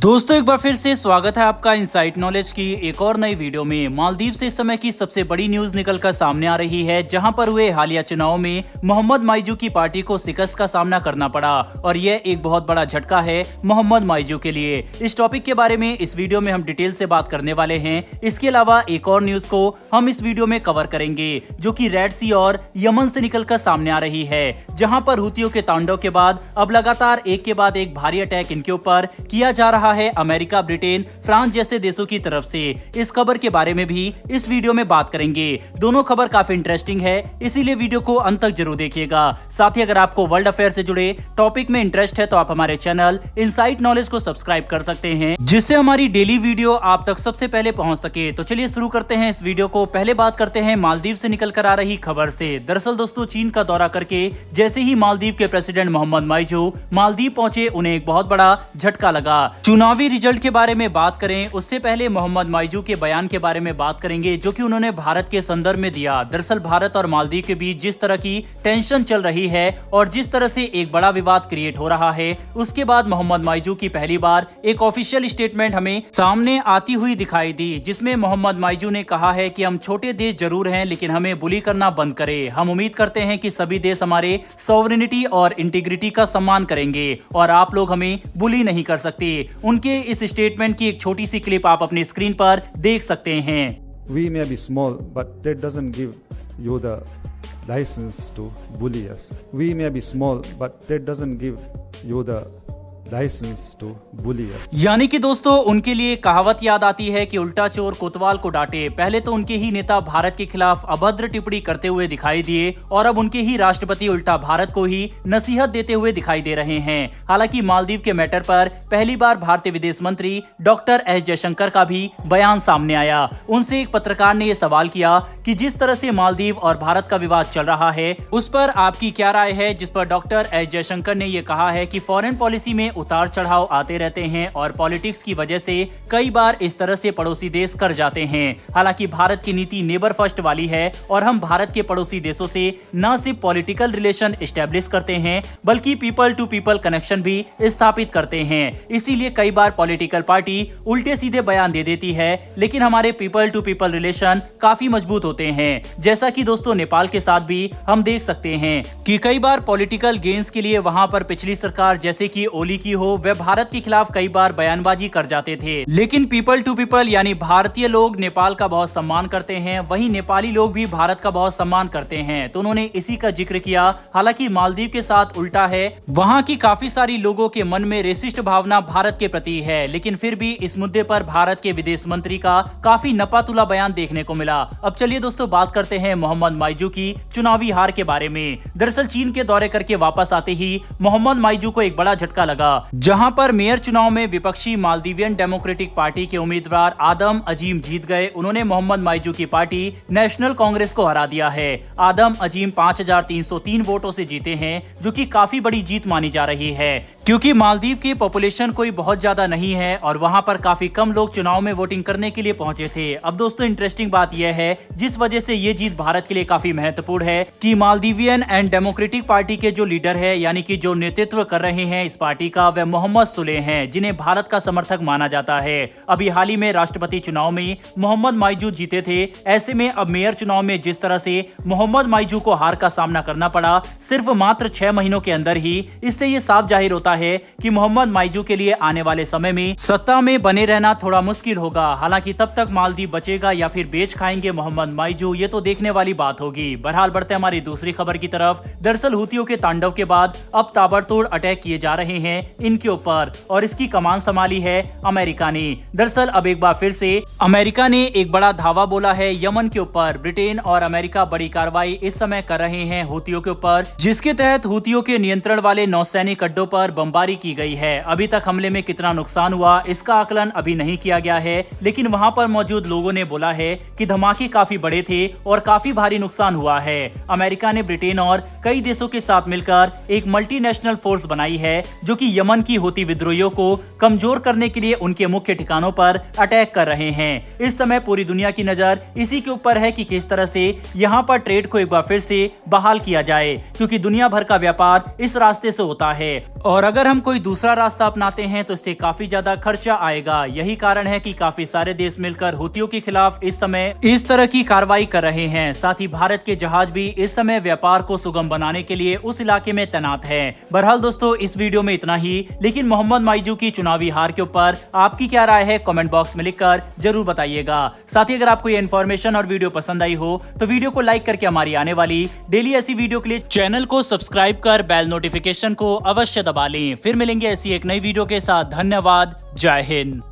दोस्तों एक बार फिर से स्वागत है आपका इनसाइट नॉलेज की एक और नई वीडियो में। मालदीव से इस समय की सबसे बड़ी न्यूज निकलकर सामने आ रही है, जहां पर हुए हालिया चुनाव में मोहम्मद माइजू की पार्टी को शिकस्त का सामना करना पड़ा और यह एक बहुत बड़ा झटका है मोहम्मद माइजू के लिए। इस टॉपिक के बारे में इस वीडियो में हम डिटेल से बात करने वाले हैं। इसके अलावा एक और न्यूज को हम इस वीडियो में कवर करेंगे जो की रेड सी और यमन से निकलकर सामने आ रही है, जहाँ पर हुतियों के तांडव के बाद अब लगातार एक के बाद एक भारी अटैक इनके ऊपर किया जा रहा है अमेरिका, ब्रिटेन, फ्रांस जैसे देशों की तरफ से। इस खबर के बारे में भी इस वीडियो में बात करेंगे। दोनों खबर काफी इंटरेस्टिंग है, इसीलिए वीडियो को अंत तक जरूर देखिएगा। साथ ही अगर आपको वर्ल्ड अफेयर से जुड़े टॉपिक में इंटरेस्ट है तो आप हमारे चैनल इनसाइट नॉलेज को सब्सक्राइब कर सकते हैं, जिससे हमारी डेली वीडियो आप तक सबसे पहले पहुंच सके। तो चलिए शुरू करते हैं इस वीडियो को। पहले बात करते हैं मालदीव से निकल कर आ रही खबर से। दरअसल दोस्तों, चीन का दौरा करके जैसे ही मालदीव के प्रेसिडेंट मोहम्मद माइजू मालदीव पहुंचे, उन्हें एक बहुत बड़ा झटका लगा। चुनावी रिजल्ट के बारे में बात करें उससे पहले मोहम्मद माइजू के बयान के बारे में बात करेंगे जो कि उन्होंने भारत के संदर्भ में दिया। दरअसल भारत और मालदीव के बीच जिस तरह की टेंशन चल रही है और जिस तरह से एक बड़ा विवाद क्रिएट हो रहा है, उसके बाद मोहम्मद माइजू की पहली बार एक ऑफिशियल स्टेटमेंट हमें सामने आती हुई दिखाई दी, जिसमें मोहम्मद माइजू ने कहा है कि हम छोटे देश जरूर हैं लेकिन हमें बुली करना बंद करें। हम उम्मीद करते हैं कि सभी देश हमारे सॉवरेनिटी और इंटीग्रिटी का सम्मान करेंगे और आप लोग हमें बुली नहीं कर सकते। उनके इस स्टेटमेंट की एक छोटी सी क्लिप आप अपनी स्क्रीन पर देख सकते हैं। We may be small, but that doesn't give you the license to bully us. We may be small, but that doesn't give you the licence to bully us. यानी कि दोस्तों, उनके लिए कहावत याद आती है कि उल्टा चोर कोतवाल को डांटे। पहले तो उनके ही नेता भारत के खिलाफ अभद्र टिप्पणी करते हुए दिखाई दिए और अब उनके ही राष्ट्रपति उल्टा भारत को ही नसीहत देते हुए दिखाई दे रहे हैं। हालांकि मालदीव के मैटर पर पहली बार भारतीय विदेश मंत्री डॉक्टर एस जयशंकर का भी बयान सामने आया। उनसे एक पत्रकार ने यह सवाल किया कि जिस तरह से मालदीव और भारत का विवाद चल रहा है उस पर आपकी क्या राय है, जिस पर डॉक्टर एस जयशंकर ने यह कहा है कि फॉरेन पॉलिसी में उतार चढ़ाव आते रहते हैं और पॉलिटिक्स की वजह से कई बार इस तरह से पड़ोसी देश कर जाते हैं। हालांकि भारत की नीति नेबर फर्स्ट वाली है और हम भारत के पड़ोसी देशों से न सिर्फ पॉलिटिकल रिलेशन एस्टेब्लिश करते हैं बल्कि पीपल टू पीपल कनेक्शन भी स्थापित करते हैं। इसीलिए कई बार पॉलिटिकल पार्टी उल्टे सीधे बयान दे देती है, लेकिन हमारे पीपल टू पीपल रिलेशन काफी मजबूत होते हैं। जैसा कि दोस्तों नेपाल के साथ भी हम देख सकते हैं कि कई बार पॉलिटिकल गेन्स के लिए वहां पर पिछली सरकार जैसे कि ओली की हो, वे भारत के खिलाफ कई बार बयानबाजी कर जाते थे, लेकिन पीपल टू पीपल यानी भारतीय लोग नेपाल का बहुत सम्मान करते हैं, वहीं नेपाली लोग भी भारत का बहुत सम्मान करते हैं। तो उन्होंने इसी का जिक्र किया। हालांकि मालदीव के साथ उल्टा है, वहां की काफी सारी लोगों के मन में रेसिस्ट भावना भारत के प्रति है, लेकिन फिर भी इस मुद्दे पर भारत के विदेश मंत्री का काफी नपातुला बयान देखने को मिला। अब चलिए दोस्तों बात करते हैं मोहम्मद माइजू की चुनावी हार के बारे में। दरअसल चीन के दौरे करके वापस आते ही मोहम्मद माइजू को एक बड़ा झटका लगा, जहां पर मेयर चुनाव में विपक्षी मालदीवियन डेमोक्रेटिक पार्टी के उम्मीदवार आदम अजीम जीत गए। उन्होंने मोहम्मद माइजू की पार्टी नेशनल कांग्रेस को हरा दिया है। आदम अजीम 5303 वोटों से जीते हैं, जो कि काफी बड़ी जीत मानी जा रही है, क्योंकि मालदीव की पॉपुलेशन कोई बहुत ज्यादा नहीं है और वहां पर काफी कम लोग चुनाव में वोटिंग करने के लिए पहुंचे थे। अब दोस्तों इंटरेस्टिंग बात यह है, जिस वजह से ये जीत भारत के लिए काफी महत्वपूर्ण है, कि मालदीवियन एंड डेमोक्रेटिक पार्टी के जो लीडर है यानी कि जो नेतृत्व कर रहे हैं इस पार्टी का, वह मोहम्मद सुले हैं, जिन्हें भारत का समर्थक माना जाता है। अभी हाल ही में राष्ट्रपति चुनाव में मोहम्मद माइजू जीते थे। ऐसे में अब मेयर चुनाव में जिस तरह से मोहम्मद माइजू को हार का सामना करना पड़ा सिर्फ मात्र 6 महीनों के अंदर ही, इससे ये साफ जाहिर होता है कि मोहम्मद माइजू के लिए आने वाले समय में सत्ता में बने रहना थोड़ा मुश्किल होगा। हालांकि तब तक मालदीव बचेगा या फिर बेच खाएंगे मोहम्मद माइजू, ये तो देखने वाली बात होगी। बहरहाल बढ़ते हमारी दूसरी खबर की तरफ। दरअसल हुतियों के तांडव के बाद अब ताबड़तोड़ अटैक किए जा रहे हैं इनके ऊपर और इसकी कमान संभाली है अमेरिका ने। दरअसल अब एक बार फिर से अमेरिका ने एक बड़ा धावा बोला है यमन के ऊपर। ब्रिटेन और अमेरिका बड़ी कार्रवाई इस समय कर रहे हैं हुतियों के ऊपर, जिसके तहत हुतियों के नियंत्रण वाले नौसैनिक अड्डों पर बमबारी की गई है। अभी तक हमले में कितना नुकसान हुआ इसका आकलन अभी नहीं किया गया है, लेकिन वहां पर मौजूद लोगों ने बोला है कि धमाके काफी बड़े थे और काफी भारी नुकसान हुआ है। अमेरिका ने ब्रिटेन और कई देशों के साथ मिलकर एक मल्टीनेशनल फोर्स बनाई है जो कि यमन की होती विद्रोहियों को कमजोर करने के लिए उनके मुख्य ठिकानों पर अटैक कर रहे हैं। इस समय पूरी दुनिया की नजर इसी के ऊपर है कि किस तरह से यहाँ पर ट्रेड को एक बार फिर से बहाल किया जाए, क्योंकि दुनिया भर का व्यापार इस रास्ते से होता है और अगर हम कोई दूसरा रास्ता अपनाते हैं तो इससे काफी ज्यादा खर्चा आएगा। यही कारण है कि काफी सारे देश मिलकर हुतियों के खिलाफ इस समय इस तरह की कार्रवाई कर रहे हैं। साथ ही भारत के जहाज भी इस समय व्यापार को सुगम बनाने के लिए उस इलाके में तैनात है। बहरहाल दोस्तों, इस वीडियो में इतना ही, लेकिन मोहम्मद माइजू की चुनावी हार के ऊपर आपकी क्या राय है कमेंट बॉक्स में लिखकर जरूर बताइएगा। साथ ही अगर आपको ये इन्फॉर्मेशन और वीडियो पसंद आई हो तो वीडियो को लाइक करके हमारी आने वाली डेली ऐसी वीडियो के लिए चैनल को सब्सक्राइब कर बेल नोटिफिकेशन को अवश्य दबा लें। फिर मिलेंगे ऐसी एक नई वीडियो के साथ। धन्यवाद। जय हिंद।